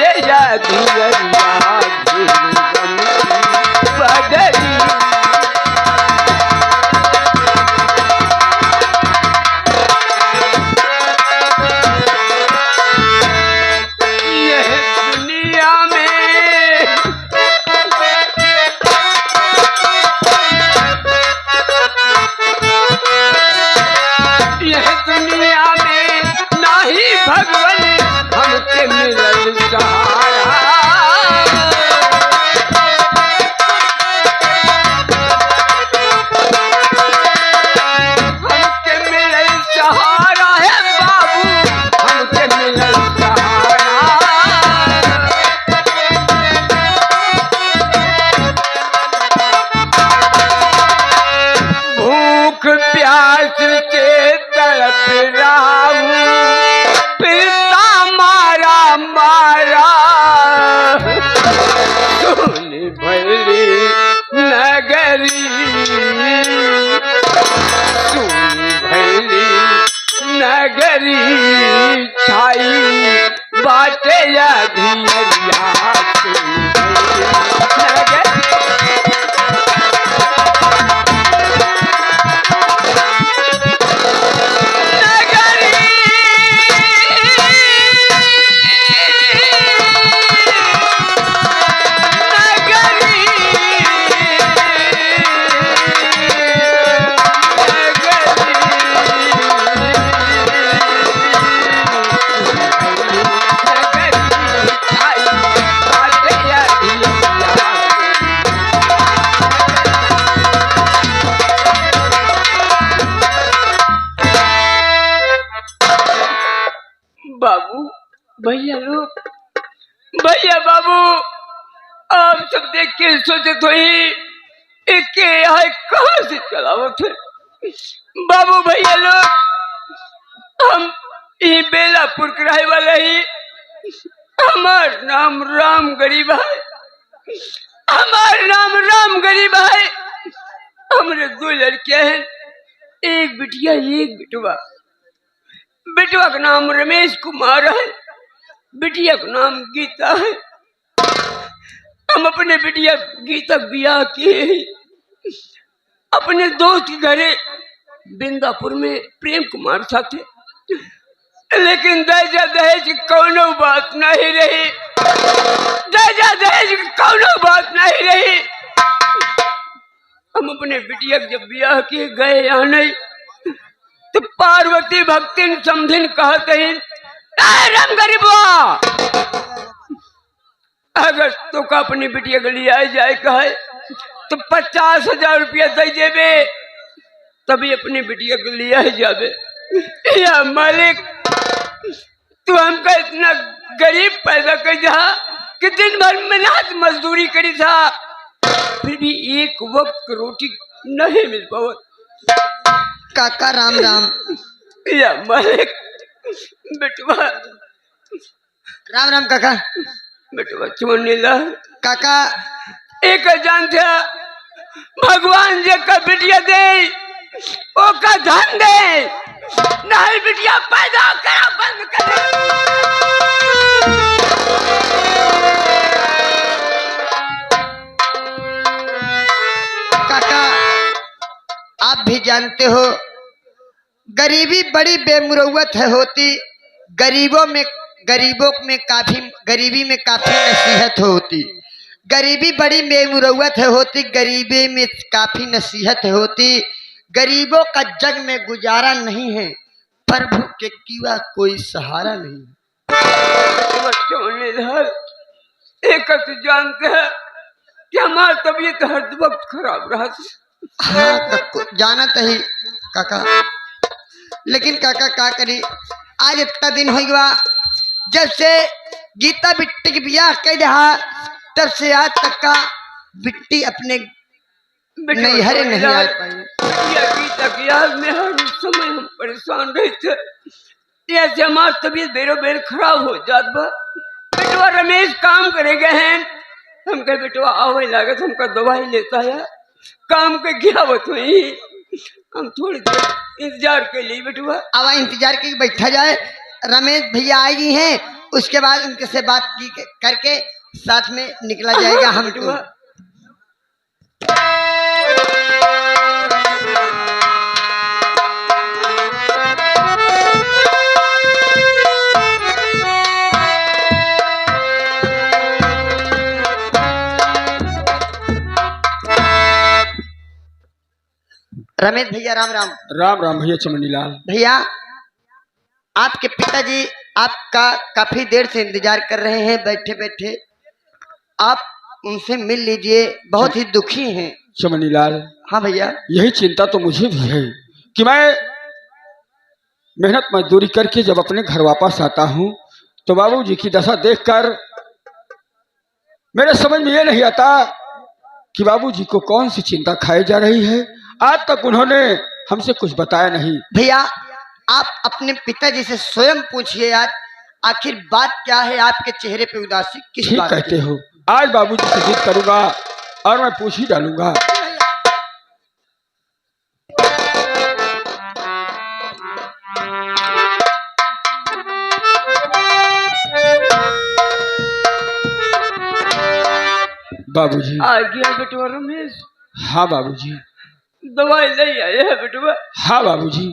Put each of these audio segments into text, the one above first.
बाटे या धीरिया बदली नगरी छाई बाटे या धीरिया बाबू भैया लोग भैया बाबू आप सब देख के सोचे तो ही कहाँ से चलावत है बाबू भैया लोग हम ये बेलापुर किराए वाला ही हमार नाम राम गरीब है हमार नाम राम गरीब है हमारे 2 लड़के हैं एक बिटिया एक बिटवा बिटवा का नाम रमेश कुमार है बिटिया का नाम गीता है हम अपने बिटिया गीता ब्याह किए अपने दोस्त के घरे बिंदापुर में प्रेम कुमार था थे लेकिन दहेजा दहेज की कोनो बात नहीं रही दहेजा दहेज की कोनो बात नहीं रही हम अपने बिटिया जब ब्याह किए गए यहाँ नहीं तो पार्वती भक्तिन समझिन कहते हैं राम गरीबा अगर तो का अपनी बिटिया के लिए आ जाए कहे तो 50,000 रुपया दे देवे तभी अपनी बिटिया के लिए आ जावे या मालिक तू हमका इतना गरीब पैदा कर जा कि दिन भर मेहनत मजदूरी करी था फिर भी एक वक्त रोटी नहीं मिल पावत काका राम राम या मालिक बेटवा राम राम काका बेटवा चुन ला काका एक जान था भगवान जे का बिटिया दे ओ का धन दे नहीं बिटिया पैदा करा बंद कर काका आप भी जानते हो गरीबी बड़ी बेमुरौवत है होती गरीबी में काफी नसीहत होती गरीबी बड़ी बेमुरौवत है होती गरीबी में काफी नसीहत होती गरीबों का जग में गुजारा नहीं है प्रभु के किवा कोई सहारा नहीं एक जानते हैं कि हमारी तबीयत हर वक्त खराब रहा हाँ जानत है काका लेकिन काका का करी आज इतना दिन हो गया जब से गीता बिट्टी की ब्याह कर रहा तब से आज तक का बिट्टी अपने नैहरे नहीं आ पाई गीता की याद में हर समय हम परेशान रहे थे ऐसे हमारी तबीयत बेरो बेर खराब हो जात बा बेटवा रमेश काम करे गए हैं हम कहे बेटवा आवे लागत हमका दवाई लेता है काम के क्या बात हुई हम थोड़ी देर इंतजार के लिए बेटवा अब इंतजार के बैठा जाए रमेश भैया आई हैं उसके बाद उनके से बात की करके साथ में निकला जाएगा हमको। रमेश भैया राम राम। राम राम भैया चमनीलाल। भैया आपके पिताजी आपका काफी देर से इंतजार कर रहे हैं बैठे बैठे, आप उनसे मिल लीजिए, बहुत ही दुखी हैं। चमनीलाल, हाँ भैया। यही चिंता तो मुझे भी है कि मैं मेहनत मजदूरी करके जब अपने घर वापस आता हूँ तो बाबूजी की दशा देखकर मेरे समझ में ये नहीं आता कि बाबूजी को कौन सी चिंता खाई जा रही है। आज तक उन्होंने हमसे कुछ बताया नहीं। भैया आप अपने पिताजी से स्वयं पूछिए आज आखिर बात क्या है, आपके चेहरे पे उदासी किस ठीक बात कहते की? हो, आज बाबूजी से जिद करूंगा और मैं पूछ ही डालूंगा। बाबूजी। आ गया बेटवा रमेश। हाँ बाबूजी। दवाई ले आए है बेटवा। हाँ बाबूजी,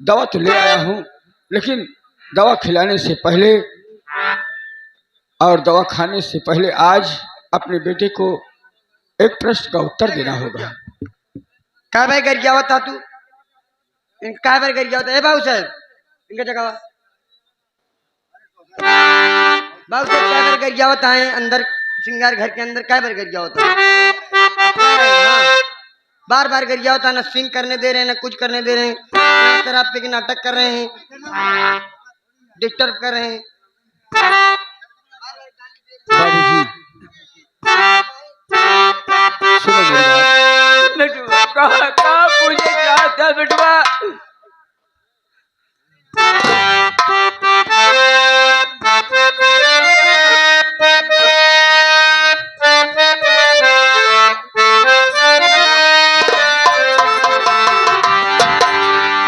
दवा तो ले आया हूँ, लेकिन दवा खिलाने से पहले और दवा खाने से पहले आज अपने बेटे को एक प्रश्न का उत्तर देना होगा। क्या भाई कर गया था तू? क्या बार कर गया होता है बाबू साहब? इनका जगह बाबू साहब क्या बार कर गया होता है अंदर श्रृंगार घर के अंदर? क्या बार कर गया होता है? हाँ, बार बार कर गया होता है, ना सीन करने दे रहे हैं, ना कुछ करने दे रहे हैं, ना शराब पी के नाटक कर रहे हैं, डिस्टर्ब कर रहे हैं। बाबूजी सुनो मेरी बात। बेटवा कहाँ पूछे चाहता है बेटवा?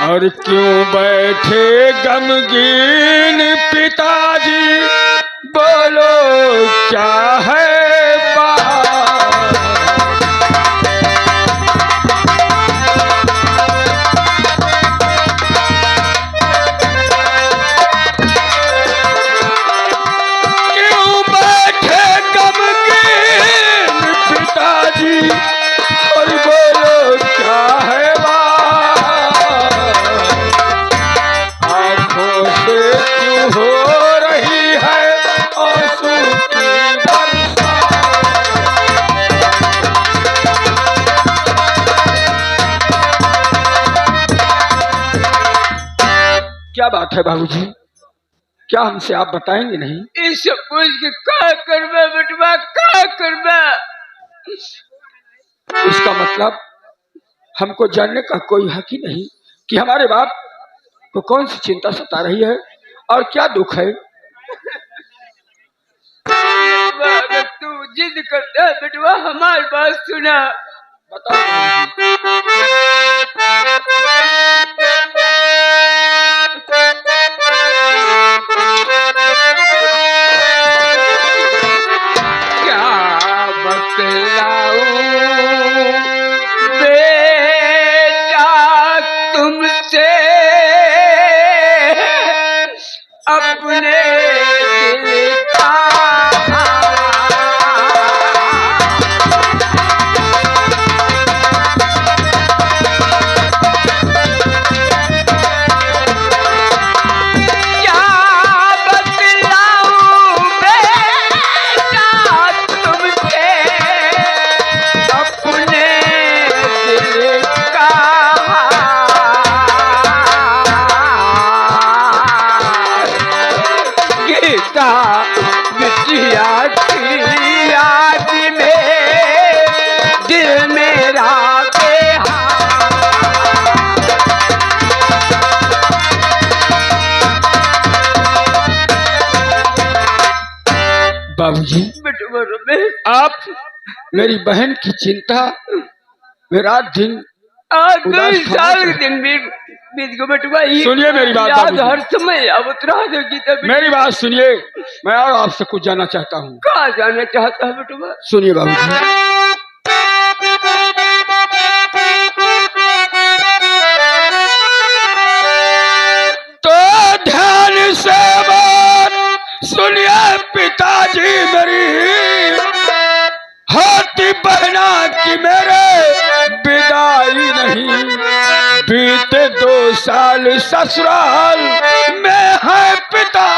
और क्यों बैठे गमगीन पिताजी, बोलो क्या है बात? क्यों बैठे गमगीन पिताजी और बोलो क्या है बात? आँखों से क्यों हो रही है आंसू की बरसात? क्या बात है बाबूजी, क्या हमसे आप बताएंगे नहीं? इस पूछ के क्या करबा बेटवा, क्या करबा? इसका मतलब हमको जानने का कोई हक ही नहीं कि हमारे बाप को कौन सी चिंता सता रही है और क्या दुख है। बेटवा, अगर तू जिद करता है बेटवा हमारी बात सुना। बताओ बाबूजी। क्या बतलाऊं बेटा तुमसे अपने दिल का? क्या बतलाऊं बेटा तुमसे अपने दिल का? गीता बिटिया की याद में दिल मेरा बेहाल। बाबूजी, बेटवा रमेश, आप मेरी बहन की चिंता में रात दिन आज उदास 2 साल खाना के दिन भी बीत गो बेटवा ये सुनिए मेरी बात याद बाबूजी। हर समय अब रहा दो गीता बेटवा। मेरी बात सुनिए, मैं और आपसे कुछ जानना चाहता हूँ। कहाँ जाना चाहता है बेटवा? सुनिए बाबूजी। तो ध्यान से बात सुनिए पिताजी मेरी, हाथी बहना की मेरे विदाई नहीं, बीते 2 साल ससुराल में है पिता,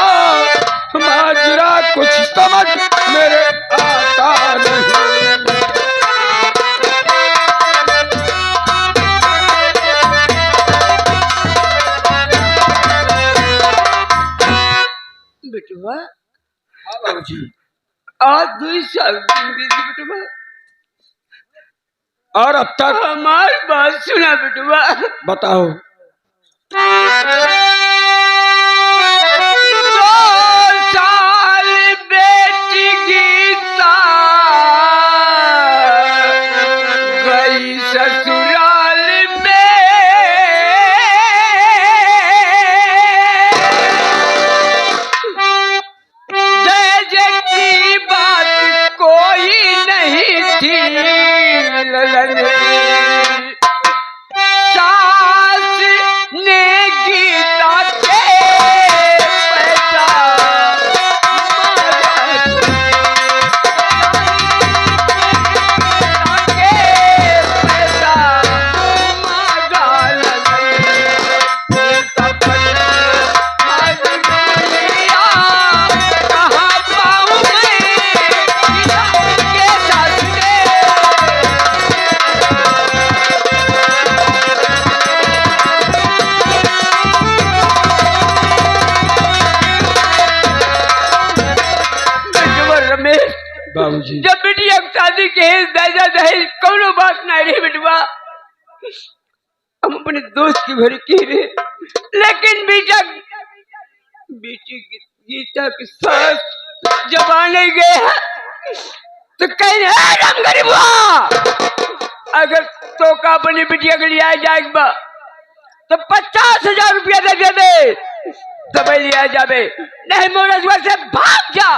माजरा कुछ समझ मेरे आता नहीं। बेटवा बाबूजी, आज 2 साल बीत गए बेटवा। और अब तक हमारी बात सुना बेटवा। बताओ। 2 साल बेटी गीता गई ससुराल में, दहेज की बात कोई नहीं थी ललन, सास ने गीता के पैसा बाबूजी, जब बेटिया के शादी के दादा दहेज कोनो बात नहीं रही बेटवा। हम अपने दोस्त की भरी की रे, लेकिन बेटी गीता के साथ जब आने गए तो कहीं राम गरीबा अगर तो का अपनी बेटिया के लिए आ जाएगा तो 50,000 रुपया दे दे तब लिया जाबे, नहीं मोरसवा से भाग जा।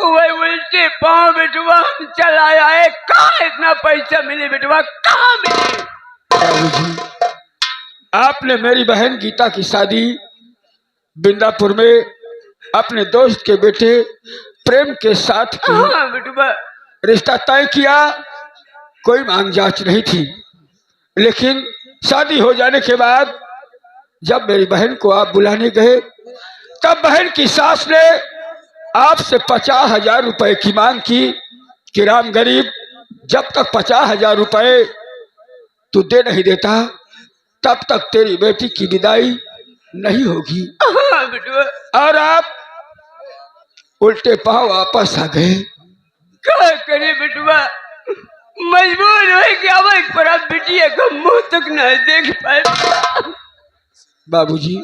वही उल्टे पाँव बेटवा चला आए। कहाँ इतना पैसा मिले बेटवा, कहाँ मिले? बाबूजी, आपने मेरी बहन गीता की शादी बिंदापुर में अपने दोस्त के बेटे प्रेम के साथ की। हाँ बेटवा। रिश्ता तय किया, कोई मांग जांच नहीं थी, लेकिन शादी हो जाने के बाद जब मेरी बहन को आप बुलाने गए तब बहन की सास ने आपसे 50,000 रुपए की मांग की कि राम गरीब, जब तक 50,000 रुपए तू दे नहीं देता तब तक तेरी बेटी की विदाई नहीं होगी। हाँ बेटवा। और आप उल्टे पांव वापस आ गए। क्या करे बेटवा, मजबूर हो गया पर अब बिटिया का मुंह तक न देख पाए। बाबूजी,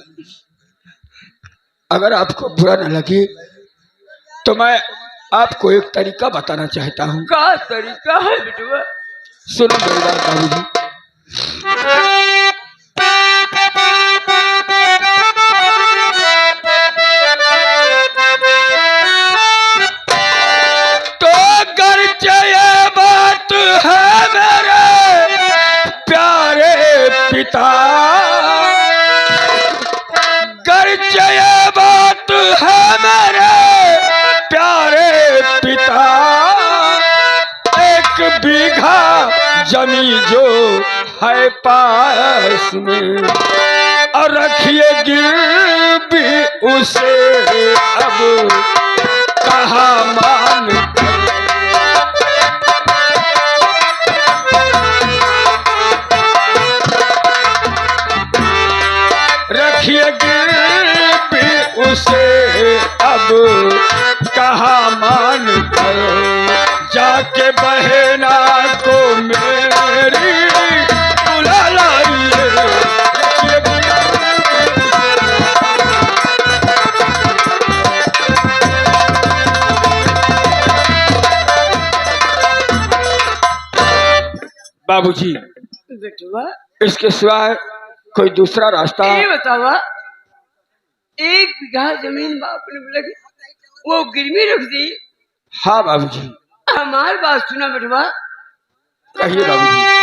अगर आपको बुरा न लगे तो मैं आपको एक तरीका बताना चाहता हूँ। क्या तरीका है बेटवा? सुनो मेरी बात बाबूजी। तो अगर ये बात है मेरे प्यारे पिता, ये बात है मेरे प्यारे पिता, 1 बीघा जमी जो है पास में और रखिए गिरवी उसे अब कहा मान, रखिए गिरवी उसे अब कहा मान कर, जाके बहना को मेरी बुला लाइए। बाबूजी, बेटवा इसके सिवाय कोई दूसरा रास्ता? ये बतावा, 1 बीघा जमीन बाप ने बोला कि वो गिरवी रख दी। हाँ बाबूजी। हमार बात सुना बेटवा। कहिए बाबूजी।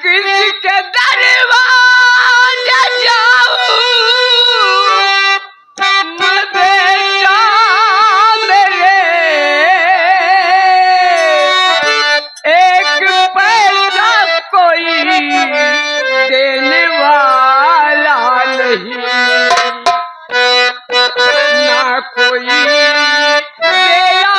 किसके दरवाजा जाऊं मैं बेटा मेरे, एक पैसा कोई देने वाला नहीं, ना कोई मेरा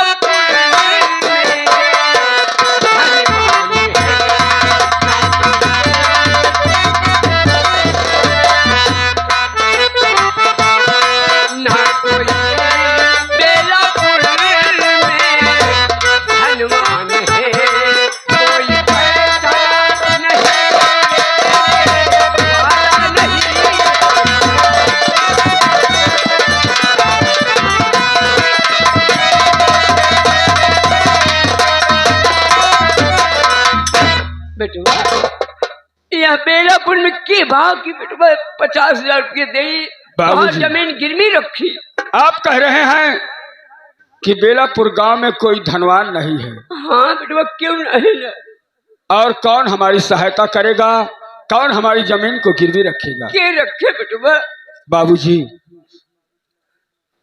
बेटवा, यह बेलापुर में के भाव की बेटवा 50,000 रुपये दे बाबूजी। जमीन गिरवी रखी। आप कह रहे हैं कि बेलापुर गांव में कोई धनवान नहीं है? हाँ बेटवा, क्यों नहीं है? और कौन हमारी सहायता करेगा? कौन हमारी जमीन को गिरवी रखेगा? के रखे बेटवा? बाबूजी,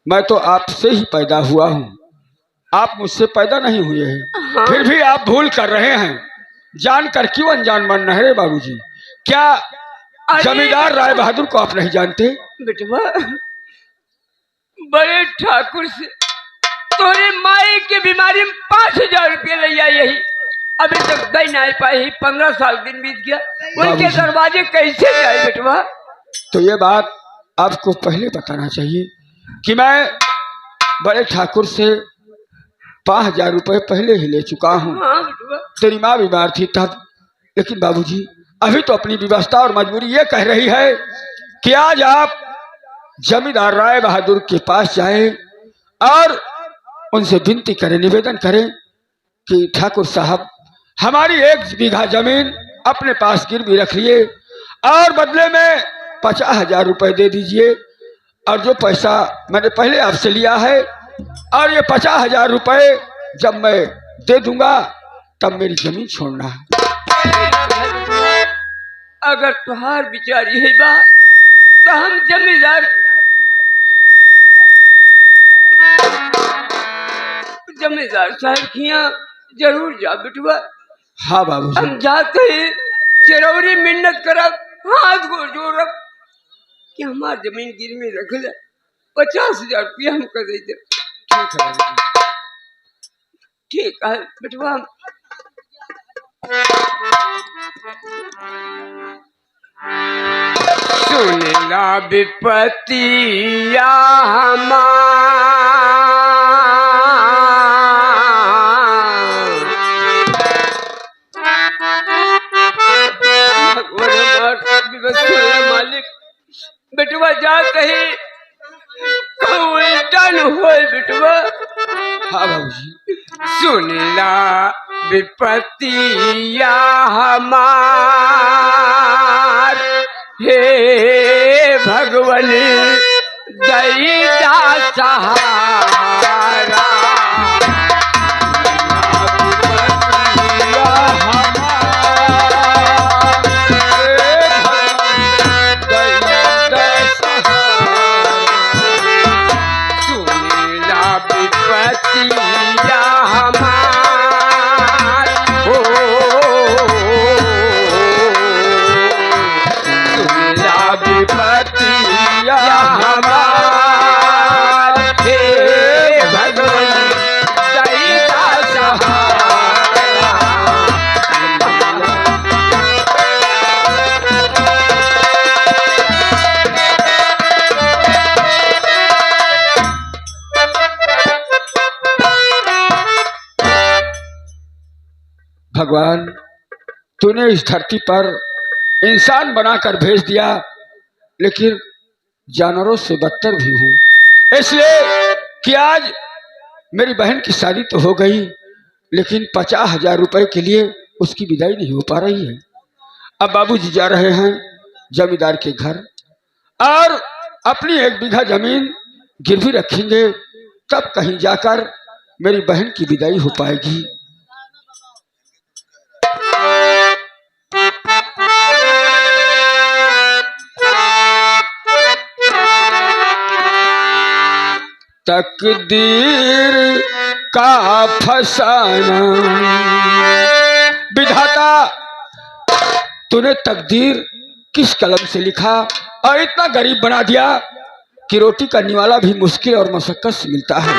मैं तो आपसे ही पैदा हुआ हूँ, आप मुझसे पैदा नहीं हुए हैं। हाँ। फिर भी आप भूल कर रहे हैं। जानकर क्यों अनजान बन रहे हैं बाबूजी? क्या जमींदार राय बहादुर को आप नहीं जानते? बेटवा, बड़े ठाकुर से तोरे माई की बीमारी में 5,000 रुपये ले आई, यही अभी तक दे नहीं पाई। 15 साल दिन बीत गया, उनके दरवाजे कैसे जाए बेटवा? तो ये बात आपको पहले बताना चाहिए कि मैं बड़े ठाकुर से 5,000 रुपये पहले ही ले चुका हूँ। हाँ बेटवा। तेरी माँ बीमार थी तब। लेकिन बाबूजी, अभी तो अपनी व्यवस्था और मजबूरी ये कह रही है कि आज आप जमींदार राय बहादुर के पास जाएं और उनसे विनती करें, निवेदन करें कि ठाकुर साहब हमारी 1 बीघा जमीन अपने पास गिरवी रख लिए और बदले में 50,000 रुपये दे दीजिए, और जो पैसा मैंने पहले आपसे लिया है और ये 50,000 रुपये जब मैं दे दूंगा तब मेरी जमीन छोड़ना है। अगर तुहार बिचारी है बा तो हम जमींदार साहब के यहाँ जरूर जा बेटवा। हाँ बाबूजी। हम जाते ही चिरौरी मिन्नत करब, हाथ को जोड़ब कि हमार जमीन गिरवी रख ले, 50,000 रुपया हमको दे दे। ठीक है बाबूजी। ठीक है बेटवा। सुनला विपतिया मालिक, बेटवा जाते ही उल्टा न हो बेटवा। हाँ बाबूजी। सुनला विपतिया हमार, हे भगवन दईदा सहारा। सुनला विपतिया हमार, हो सुनला विपतिया हमार, हे भगवन दईदा सहारा। भगवान, तूने इस धरती पर इंसान बनाकर भेज दिया, लेकिन जानवरों से बदतर भी हूँ, इसलिए कि आज मेरी बहन की शादी तो हो गई, लेकिन 50,000 रुपये के लिए उसकी विदाई नहीं हो पा रही है। अब बाबूजी जा रहे हैं जमींदार के घर और अपनी 1 बीघा जमीन गिरवी रखेंगे, तब कहीं जाकर मेरी बहन की विदाई हो पाएगी। तकदीर का फसाना, विधाता तूने तकदीर किस कलम से लिखा और इतना गरीब बना दिया कि रोटी करने वाला भी मुश्किल और मशक्कत से मिलता है।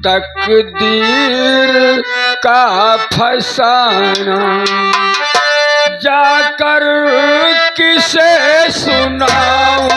तकदीर का फसाना जाकर किसे सुनाऊं,